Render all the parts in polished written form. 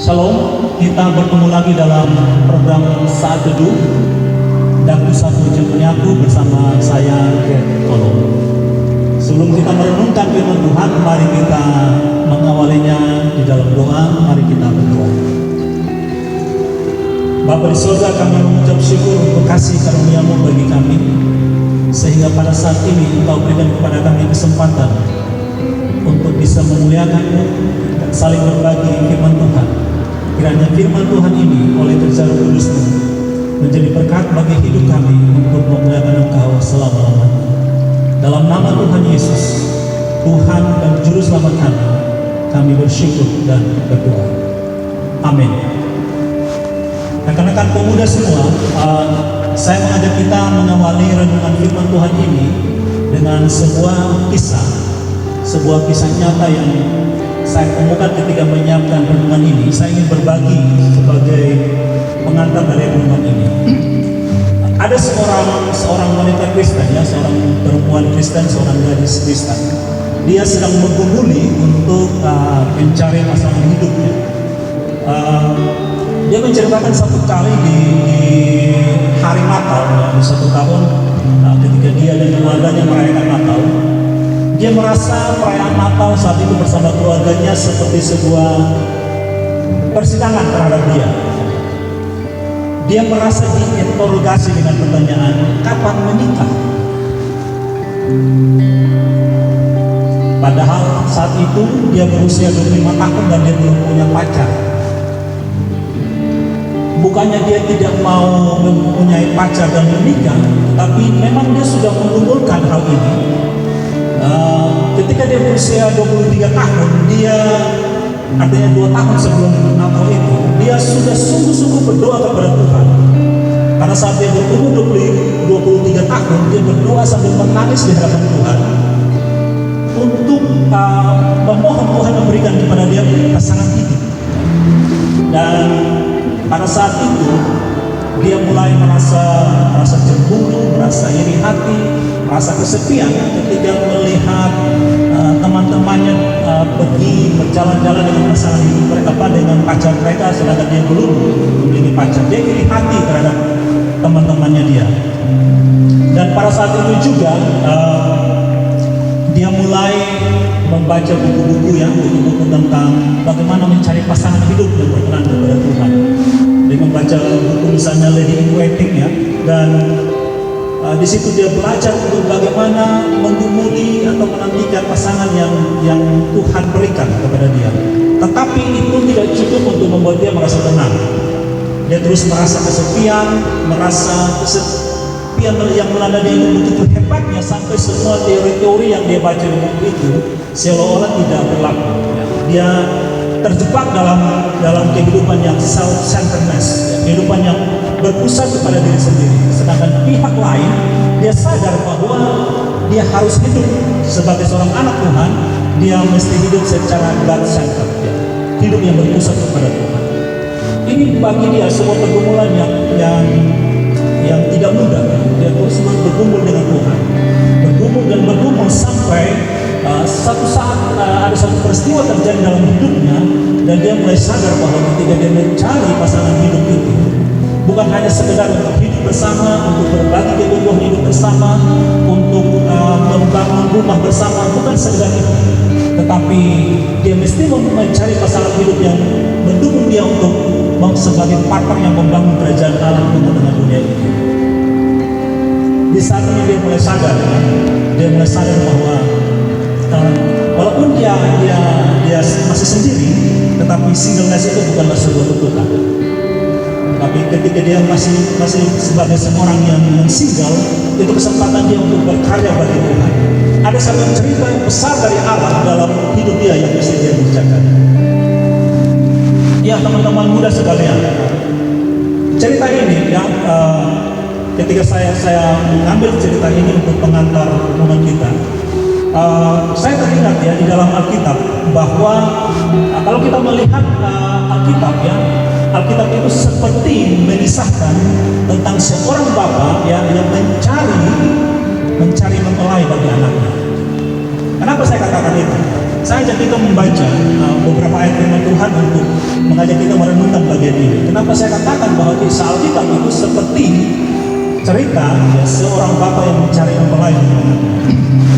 Shalom, kita bertemu lagi dalam program Saat Teduh Daku Satu Jam Penyaku bersama saya Ken Tolo. Sebelum kita merenungkan firman Tuhan, mari kita mengawalinya di dalam doa. Mari kita berdoa. Bapa di surga, kami mengucap syukur untuk kasih karunia-Mu bagi kami, sehingga pada saat ini Engkau berikan kepada kami kesempatan untuk bisa memuliakan-Mu dan saling berbagi firman Tuhan. Kiranya firman Tuhan ini oleh kerja Roh Kudus-Mu menjadi berkat bagi hidup kami untuk memuliakan Engkau selama-lamanya. Dalam nama Tuhan Yesus, Tuhan dan Juru Selamat kami bersyukur dan berdoa. Amin. Rekan-rekan pemuda semua, saya mengajak kita mengawali renungan firman Tuhan ini dengan sebuah kisah nyata yang saya temukan ketika menyiapkan renungan ini. Saya ingin berbagi sebagai pengantar dari renungan ini. Ada seorang wanita Kristen, seorang perempuan Kristen, seorang gadis Kristen. Dia sedang menggumuli untuk mencari pasangan hidupnya. Dia menceritakan satu kali di hari Natal, di satu tahun, ketika dia dan keluarganya merayakan Natal. Dia merasa perayaan Natal saat itu bersama keluarganya seperti sebuah persidangan terhadap dia. Dia merasa diinterogasi dengan pertanyaan, kapan menikah? Padahal saat itu dia berusia 25 tahun dan dia belum punya pacar. Bukannya dia tidak mau mempunyai pacar dan menikah, tapi memang dia sudah menggumulkan hal ini. Ketika dia berusia 23 tahun, dia artinya 2 tahun sebelum Natal itu, dia sudah sungguh-sungguh berdoa kepada Tuhan. Karena saat dia berumur 23 tahun, dia berdoa sambil menangis di hadapan Tuhan untuk memohon Tuhan memberikan kepada dia pasangan hidup. Dan pada saat itu dia mulai merasa cemburu, merasa iri hati, merasa kesepian ketika melihat teman-temannya pergi berjalan-jalan dengan pasangan hidup mereka, dengan pacar mereka, sedangkan dia belum memiliki pacar. Dia iri hati terhadap teman-temannya dia. Dan pada saat itu juga dia mulai membaca buku-buku tentang bagaimana mencari pasangan hidup yang berkenan kepada Tuhan. Dia membaca buku misalnya Lady in Waiting dan di situ dia belajar untuk bagaimana menggumuli atau menantikan pasangan yang Tuhan berikan kepada dia. Tetapi itu tidak cukup untuk membuat dia merasa tenang. Dia terus merasa kesepian yang melanda dia begitu hebatnya sampai semua teori-teori yang dia baca di buku itu seolah-olah tidak berlaku. Dia terjebak dalam kehidupan yang self-centeredness, kehidupan yang berpusat kepada diri sendiri. Sedangkan pihak lain, dia sadar bahwa dia harus hidup sebagai seorang anak Tuhan. Dia mesti hidup secara God-centered, hidup yang berpusat kepada Tuhan. Ini bagi dia sebuah pergumulan yang tidak mudah. Dia terus bergumul dengan Tuhan, bergumul sampai satu saat ada satu peristiwa terjadi dalam hidupnya, dan dia mulai sadar bahwa ketika dia mencari pasangan hidup itu bukan hanya sekedar untuk hidup bersama, untuk berbagi kebutuhan hidup bersama, untuk membangun rumah bersama, bukan sekedar itu, tetapi dia mesti mencari pasangan hidup yang mendukung dia untuk sebagai partner yang membangun kerajaan Allah di tengah dunia ini. Di saat ini dia mulai sadar bahwa walaupun dia masih sendiri, tetapi singleness itu bukanlah sebuah tuntutan. Tapi ketika dia masih sebagai seorang yang single, itu kesempatan dia untuk berkarya bagi Tuhan. Ada satu cerita yang besar dari Allah dalam hidup dia yang mesti dia kerjakan. Ya teman-teman muda sekalian, cerita ini ketika saya mengambil cerita ini untuk pengantar renungan kita, saya teringat di dalam Alkitab bahwa kalau kita melihat Alkitab itu seperti mengisahkan tentang seorang bapa yang mencari mempelai bagi anaknya. saya ajak kita membaca beberapa ayat firman Tuhan untuk mengajak kita merenungkan bagian ini. Kenapa saya katakan bahwa kisah Alkitab itu seperti cerita ya, seorang bapak yang mencari mempelai.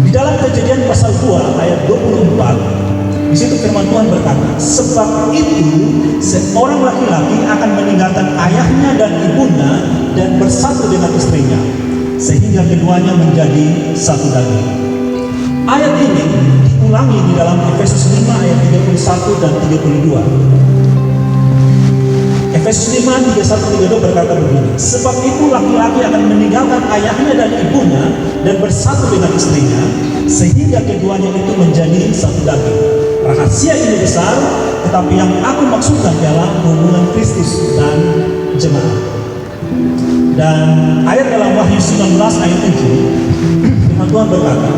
Di dalam Kejadian pasal 2 ayat 24, di situ firman Tuhan berkata, sebab itu seorang laki-laki akan meninggalkan ayahnya dan ibunya dan bersatu dengan istrinya, sehingga keduanya menjadi satu daging. Ayat ini diulangi di dalam Efesus 5 ayat 31 dan 32. Efesus 5, 31, 32 berkata begini, sebab itu laki-laki akan meninggalkan ayahnya dan ibunya dan bersatu dengan istrinya, sehingga keduanya itu menjadi satu daging. Rahasia ini besar, tetapi yang aku maksudkan ialah hubungan Kristus dan jemaat. Dan ayat dalam Wahyu 19 ayat 7, firman Tuhan berkata,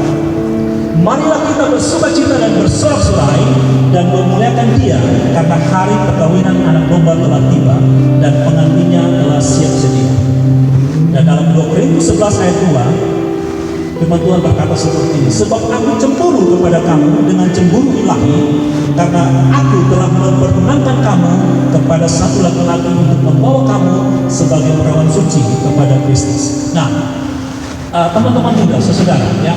marilah kita bersukacita dan bersorak-sorai dan memuliakan Dia, karena hari perkawinan anak domba telah tiba dan pengantinnya telah siap sedia. Dan dalam 2 Korintus 11 ayat 2, firman Tuhan berkata seperti ini, sebab aku cemburu kepada kamu dengan cemburu ilahi, karena aku telah memperkenankan kamu kepada satu laki-laki untuk membawa kamu sebagai perawan suci kepada Kristus. Nah, teman-teman muda, saudara, ya,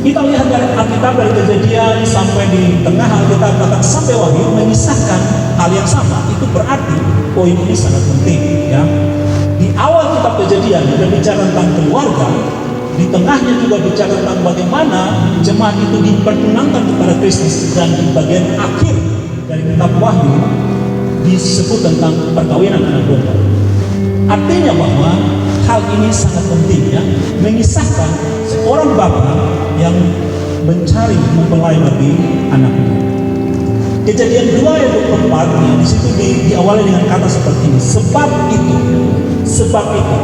kita lihat dari Alkitab, dari Kejadian sampai di tengah Alkitab bahkan sampai Wahyu mengisahkan hal yang sama. Itu berarti poin ini sangat penting, ya. Di awal kitab Kejadian kita bicara tentang keluarga, di tengahnya juga bicara tentang bagaimana jemaat itu diperkenankan kepada Kristus, dan di bagian akhir dari kitab Wahyu disebut tentang perkawinan anak domba. Artinya bahwa hal ini sangat penting, ya, mengisahkan seorang bapak yang mencari mempelai bagi anaknya. Kejadian 2 ayat 24, ya, di situ diawali dengan kata seperti ini, sebab itu. Sebab itu.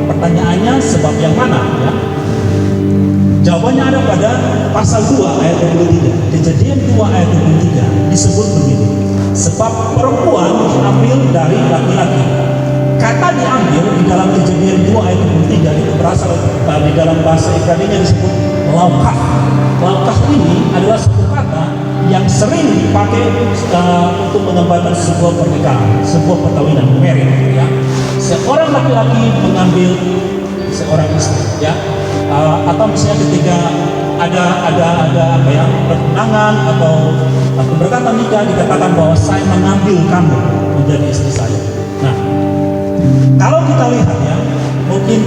Pertanyaannya, sebab yang mana, ya? Jawabannya ada pada pasal 2 ayat 23. Kejadian 2 ayat 23 disebut begini, sebab perempuan diambil dari laki-laki. Kata diambil di dalam Kejadian 2 ayat 23 itu berasal di dalam bahasa Ibrani disebut laukah. Laukah ini adalah satu kata yang sering dipakai untuk menggambarkan sebuah pernikahan, sebuah perkawinan, marriage, ya. Seorang laki-laki mengambil seorang istri, ya. Atau misalnya ketika ada apa ya, pertunangan atau berkata nikah, dikatakan bahwa saya mengambil kamu menjadi istri saya. Nah, kalau kita lihat, ya, mungkin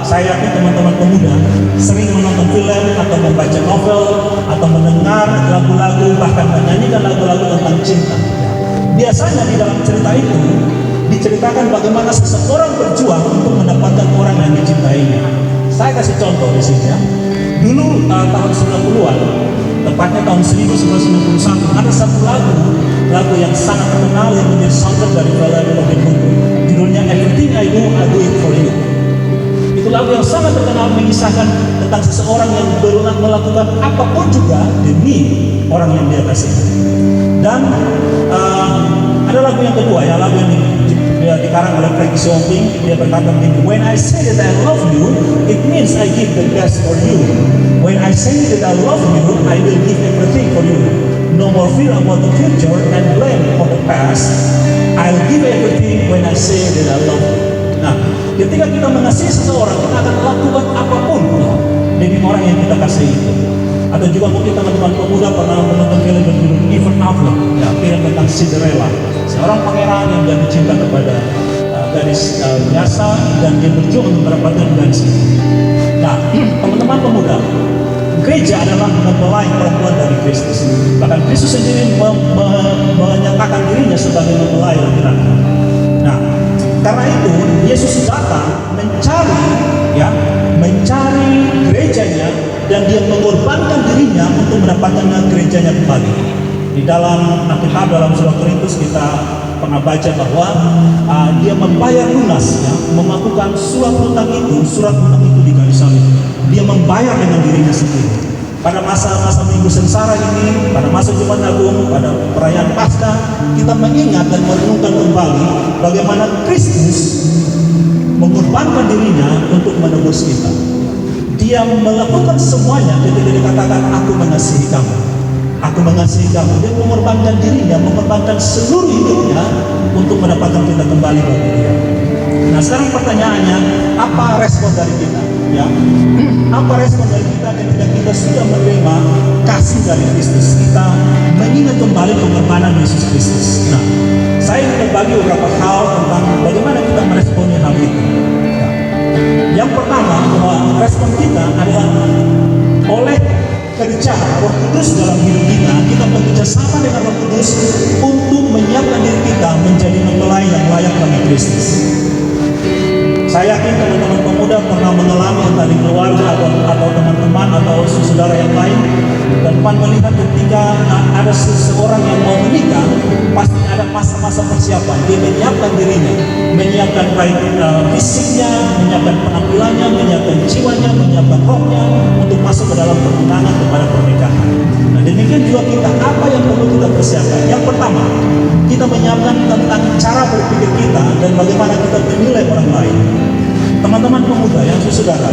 saya yakin teman-teman pemuda sering menonton film atau membaca novel atau mendengar lagu-lagu, bahkan menyanyikan lagu-lagu tentang cinta. Biasanya di dalam cerita itu diceritakan bagaimana seseorang berjuang untuk mendapatkan orang yang dicintainya. Saya kasih contoh di sini, ya. Dulu tahun 90-an, tepatnya tahun 1991, ada satu lagu yang sangat terkenal yang menjadi soundtrack dari film Robin Hood. Judulnya Everything I Do It For You. Itu lagu yang sangat terkenal mengisahkan tentang seseorang yang berulang melakukan apapun juga demi orang yang dia kasih. Dan ada lagu yang kedua, ya, lagu yang dikarang oleh Frankie Somping. Dia berkata begini, when I say that I love you, it means I give the best for you. When I say that I love you, I will give everything for you. No more fear about the future and blame for the past. I'll give everything when I say that I love you. Nah, ketika kita mengasihi seseorang, kita akan lakukan apapun, ya, demi orang yang kita kasihi itu. Atau juga mungkin teman-teman pemuda pernah menonton film berjudul Even After, ya, film tentang Cinderella, seorang pangeran yang jatuh cinta kepada gadis biasa, dan dia berjuang untuk mendapatkan gadis itu. Nah, teman-teman pemuda, gereja adalah mempelai perempuan dari Kristus. Bahkan Kristus sendiri menyatakan dirinya sebagai mempelai laki-laki. Nah, karena itu Yesus datang mencari gerejanya, dan dia mengorbankan dirinya untuk mendapatkan gerejanya kembali. Di dalam Alkitab, dalam surah Korintus kita pernah baca bahwa dia membayar lunas, ya, melakukan surat hutang itu di kayu salib. Dia membayar dengan dirinya sendiri. Pada masa-masa Minggu Sengsara ini, pada masa Jumat Agung, pada perayaan Paskah, kita mengingat dan merenungkan kembali bagaimana Kristus mengorbankan dirinya untuk menebus kita. Dia melakukan semuanya ketika dikatakan aku mengasihi kamu. aku mengasihi kamu. Dia mengorbankan dirinya, mengorbankan seluruh hidupnya untuk mendapatkan kita kembali bagi dia. Nah, sekarang pertanyaannya, apa respon dari kita? Ya, apa respon dari kita ketika kita sudah menerima kasih dari Kristus? Kita mengingat kembali pengorbanan Yesus Kristus. Nah, saya ingin berbagi beberapa hal tentang bagaimana kita meresponi hal itu. Ya. Yang pertama, bahwa respon kita adalah oleh kerja Roh Kudus dalam hidup kita. Kita bekerja sama dengan Roh Kudus untuk menyiapkan diri kita menjadi mempelai yang layak bagi Kristus. Saya yakin teman-teman pemuda pernah mengalami entah di keluarga atau teman-teman atau saudara yang lain, dan Tuhan melihat ketika ada seseorang yang mau menikah, pasti ada masa-masa persiapan. Dia menyiapkan dirinya, menyiapkan baik fisiknya, menyiapkan penampilannya, menyiapkan jiwanya, menyiapkan rohnya untuk masuk ke dalam pertunangan kepada pernikahan. Nah, demikian juga kita, apa yang perlu kita persiapkan? Yang pertama, kita menyiapkan tentang cara berpikir kita dan bagaimana kita menilai orang lain. Teman-teman pemuda yang saudara,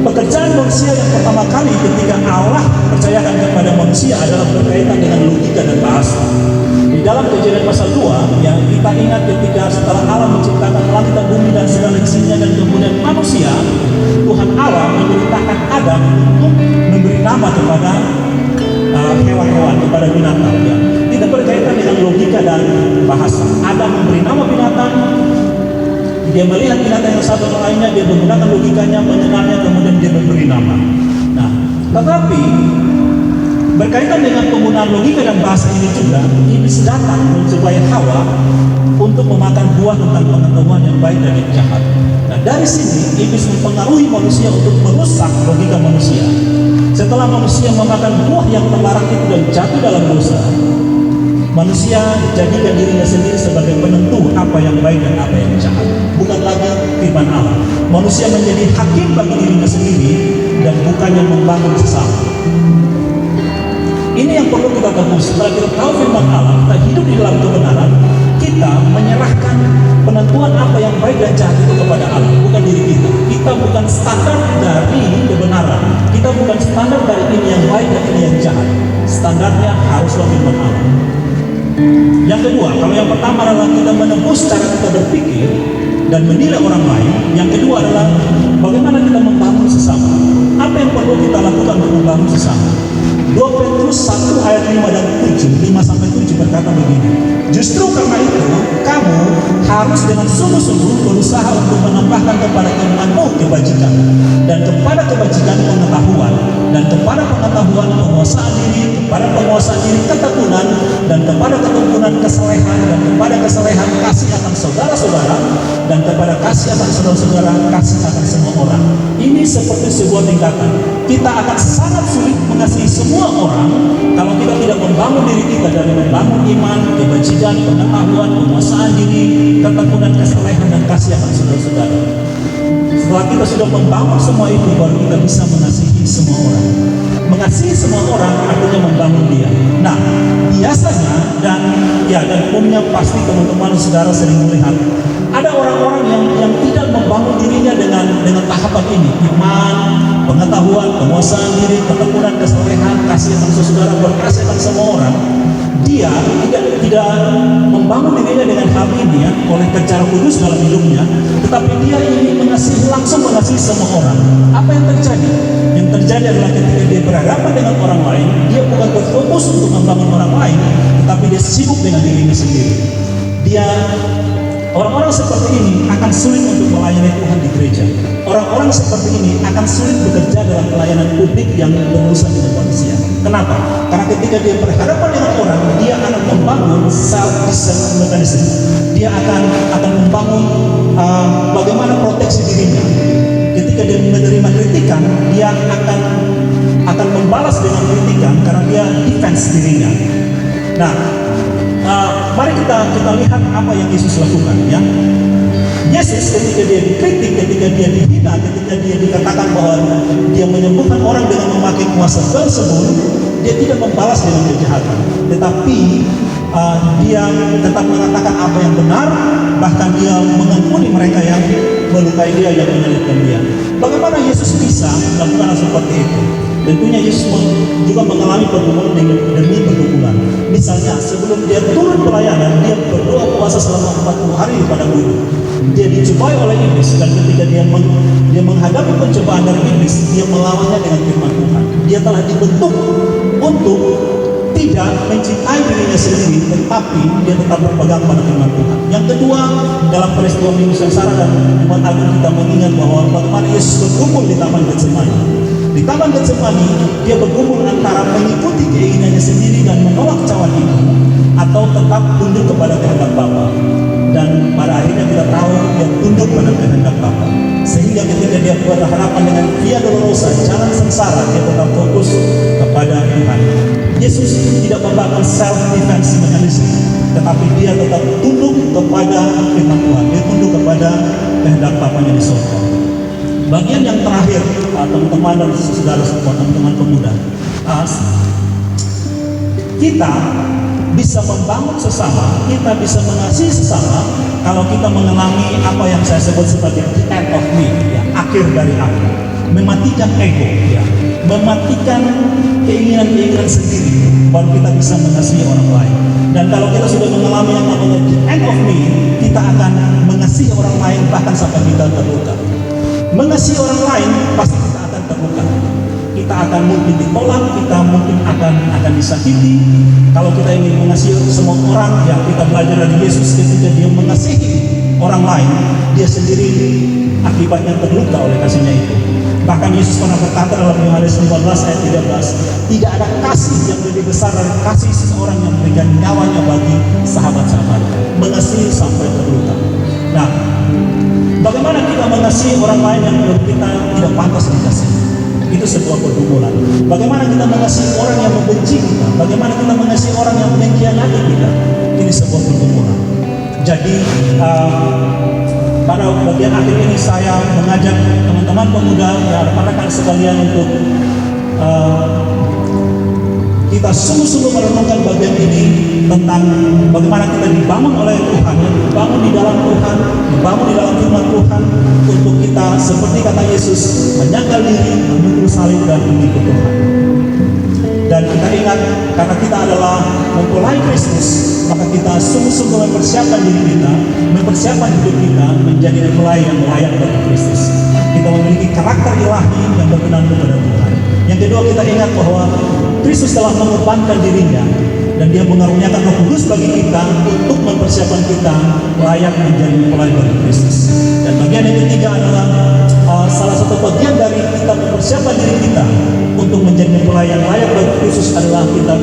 pekerjaan manusia yang pertama kali ketika Allah percayakan kepada manusia adalah berkaitan dengan logika dan bahasa. Di dalam Kejadian pasal 2, yang kita ingat ketika setelah Allah menciptakan langit dan bumi dan segala isinya dan kemudian manusia, Tuhan Allah memerintahkan Adam untuk memberi nama kepada hewan-hewan, kepada binatang. Ya. Itu berkaitan dengan logika dan bahasa. Adam memberi nama binatang. Dia melihat binatang yang satu lainnya, dia menggunakan logikanya, mengenalnya, kemudian dia memberi nama. Nah, tetapi berkaitan dengan penggunaan logika dan bahasa ini juga, iblis datang supaya Hawa untuk memakan buah tentang pengetahuan yang baik dan yang jahat. Nah, dari sini iblis mempengaruhi manusia untuk merusak logika manusia. Setelah manusia memakan buah yang terlarang itu dan jatuh dalam dosa, manusia jadikan dirinya sendiri sebagai penentu apa yang baik dan apa yang jahat. Bukan lagi firman Allah. Manusia menjadi hakim bagi dirinya sendiri dan bukan yang membangun sesama. Ini yang perlu kita tahu. Setelah kita tahu firman Allah, kita hidup di dalam kebenaran, kita menyerahkan penentuan apa yang baik dan jahat itu kepada Allah, bukan diri kita. Kita bukan standar dari kebenaran. Kita bukan standar dari ini yang baik dan ini yang jahat. Standarnya haruslah firman Allah. Yang kedua, kalau yang pertama adalah kita menembus cara kita berpikir dan menilai orang lain. Yang kedua adalah bagaimana kita membangun sesama. Apa yang perlu kita lakukan untuk membangun sesama? 2 Petrus 1 ayat 5 dan 7, 5-7 berkata begini. Justru karena itu, kamu harus dengan sungguh-sungguh berusaha untuk menambahkan kepada imanmu kebajikan, dan kepada kebajikan pengetahuan, dan kepada pengetahuan penguasaan diri, kepada penguasaan diri ketekunan, dan kepada ketekunan kesalehan, dan kepada kesalehan kasih akan saudara-saudara, dan kepada kasih akan saudara-saudara kasih akan semua orang. Ini seperti sebuah tingkatan. Kita akan sangat sulit mengasihi semua orang kalau kita tidak membangun diri kita dari membangun iman, kebajikan, pengetahuan, penguasaan diri, ketekunan, kesalehan, dan kasih akan saudara-saudara. Setelah kita sudah membangun semua itu, baru kita bisa mengasihi semua orang. Mengasihi semua orang artinya membangun dia. Nah, biasanya dan umumnya pasti teman-teman saudara sering melihat ada orang-orang yang tidak membangun dirinya dengan tahapan ini: iman, pengetahuan, penguasaan diri, ketekunan, kesalehan, kasih akan saudara, berkasih akan semua orang. Dia tidak membangun dirinya dengan hal ini ya, oleh kerja kudus dalam hidupnya, tetapi dia ingin langsung mengasihi semua orang. Apa yang terjadi? Yang terjadi adalah ketika dia berhadapan dengan orang lain, dia bukan berfokus untuk membangun orang lain, tetapi dia sibuk dengan dirinya sendiri. Orang-orang seperti ini akan sulit untuk melayani Tuhan di gereja. Orang-orang seperti ini akan sulit bekerja dalam pelayanan publik yang berurusan dengan manusia. Kenapa? Karena ketika dia berhadapan dengan orang, dia akan membangun self-defense mechanism. Dia akan membangun bagaimana proteksi dirinya. Ketika dia menerima kritikan, dia akan membalas dengan kritikan karena dia defense dirinya. Nah, mari kita lihat apa yang Yesus lakukan ya. Yesus ketika dia dikritik, ketika dia dihina, ketika dia dikatakan bahwa dia menyembuhkan orang dengan memakai kuasa Beelzebul, dia tidak membalas dengan kejahatan, tetapi dia tetap mengatakan apa yang benar, bahkan dia mengampuni mereka yang melukai dia, yang menyalibkan dia. Bagaimana Yesus bisa melakukan seperti itu? Tentunya Yesus juga mengalami pergumulan demi Misalnya sebelum dia turun pelayanan, dia berdoa puasa selama 40 hari pada gunung. Dia dicobai oleh iblis, dan ketika dia menghadapi pencobaan dari iblis, dia melawannya dengan firman Tuhan. Dia telah dibentuk untuk tidak mencintai dirinya sendiri, tetapi dia tetap berpegang pada firman Tuhan. Yang kedua, dalam peristiwa Minggu Sengsara dan Jumat Agung kita mengingat bahwa bagaimana Yesus berkumpul di Taman Getsemani. Di Taman Getsemani, dia berkumpul antara mengikuti keinginannya sendiri dan menolak cawan itu, atau tetap tunduk kepada kehendak Bapa. Dan pada akhirnya kita tahu dia tunduk pada kehendak Bapa. Sehingga ketika dia berhadapan dengan Via Dolorosa, jalan sengsara, dia tetap fokus kepada Tuhan. Yesus tidak membangun self-defense mechanism, tetapi dia tetap tunduk kepada firman Tuhan. Dia tunduk kepada kehendak Bapanya di surga. Bagian yang terakhir, teman-teman dan saudara semua, teman-teman pemuda, kita bisa membangun sesama, kita bisa mengasihi sesama kalau kita mengalami apa yang saya sebut sebagai the end of me, ya, akhir dari aku, mematikan ego, ya, mematikan keinginan-keinginan sendiri, baru kita bisa mengasihi orang lain. Dan kalau kita sudah mengalami yang namanya the end of me, kita akan mengasihi orang lain bahkan sampai kita terluka. Mengasihi orang lain pasti kita akan terluka. Kita akan mungkin ditolak, kita mungkin akan disakiti. Kalau kita ingin mengasihi semua orang, ya kita belajar dari Yesus ketika dia mengasihi orang lain, dia sendiri akibatnya terluka oleh kasihnya itu. Bahkan Yesus pernah berkata dalam Yohanes 15 ayat 13, tidak ada kasih yang lebih besar dari kasih seseorang yang memberikan nyawanya bagi sahabat-sahabatnya, mengasihi sampai terluka. Nah, bagaimana kita mengasihi orang lain yang menurut kita tidak pantas dikasihi? Itu sebuah pergumulan. Bagaimana kita mengasihi orang yang membenci kita? Bagaimana kita mengasihi orang yang mengkhianati kita? Ini sebuah pergumulan. Jadi pada bagian akhir ini saya mengajak teman-teman pemuda, ya, rekan-rekan sekalian untuk kita sungguh-sungguh merenungkan bagian ini tentang bagaimana kita dibangun oleh Tuhan, dibangun di dalam Tuhan, dibangun di dalam firman Tuhan, untuk kita seperti kata Yesus, menyangkal diri, memikul salib dan mengikut Tuhan. Dan kita ingat, karena kita adalah mempelai Kristus, maka kita sungguh-sungguh mempersiapkan diri kita, mempersiapkan hidup kita menjadi mempelai yang layak bagi Kristus. Kita memiliki karakter ilahi yang berkenan kepada Tuhan. Yang kedua, kita ingat bahwa Kristus telah mengorbankan dirinya, dan dia mengaruniakan Roh Kudus bagi kita untuk mempersiapkan kita layak menjadi mempelai bagi Kristus. Dan bagian yang ketiga adalah salah satu bagian dari kita mempersiapkan diri kita untuk menjadi mempelai yang layak bagi Kristus adalah kita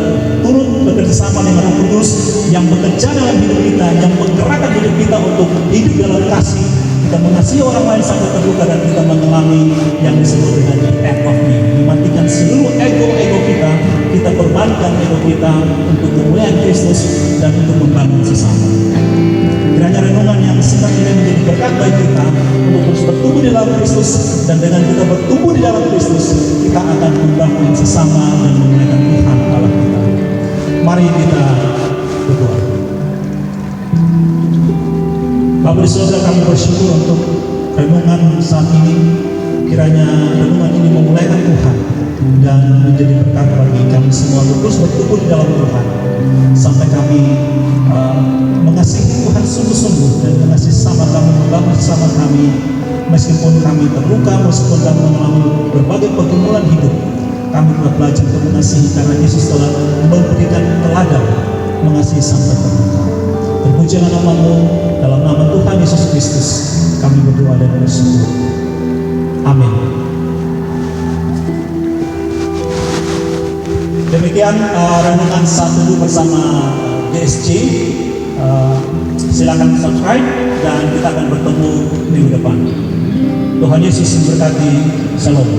turut bekerjasama dengan Roh Kudus yang bekerja dalam hidup kita, yang menggerakkan hidup kita untuk hidup dalam kasih. Kita mengasihi orang lain sampai terluka, dan kita mengalami yang disebut dengan the end of me, mematikan seluruh ego-ego kita, kita korbankan ego kita untuk kemuliaan Kristus dan untuk membangun sesama. Kiranya renungan yang singkat ini menjadi berkat bagi kita untuk terus bertumbuh di dalam Kristus, dan dengan kita bertumbuh di dalam Kristus, kita akan membangun sesama dan memuliakan Tuhan Allah kita. Mari kita berdoa. Bapak di surga, kami bersyukur untuk renungan saat ini. Kiranya renungan ini memuliakan Tuhan dan menjadi berkat bagi kami semua terus bertumbuh di dalam Tuhan, sampai kami mengasihi Tuhan sungguh-sungguh dan mengasihi sama kami, membangun sama kami, meskipun kami terluka, meskipun kami mengalami berbagai pergumulan hidup. Kami telah belajar untuk mengasihi karena Yesus telah memberikan teladan mengasihi sampai terluka. Terpujilah nama-Mu, dalam nama Tuhan Yesus Kristus kami berdoa dan bersyukur. Amin. Demikian renungan saat teduh bersama GSC. Silakan subscribe dan kita akan bertemu minggu depan. Tuhan Yesus memberkati. Shalom.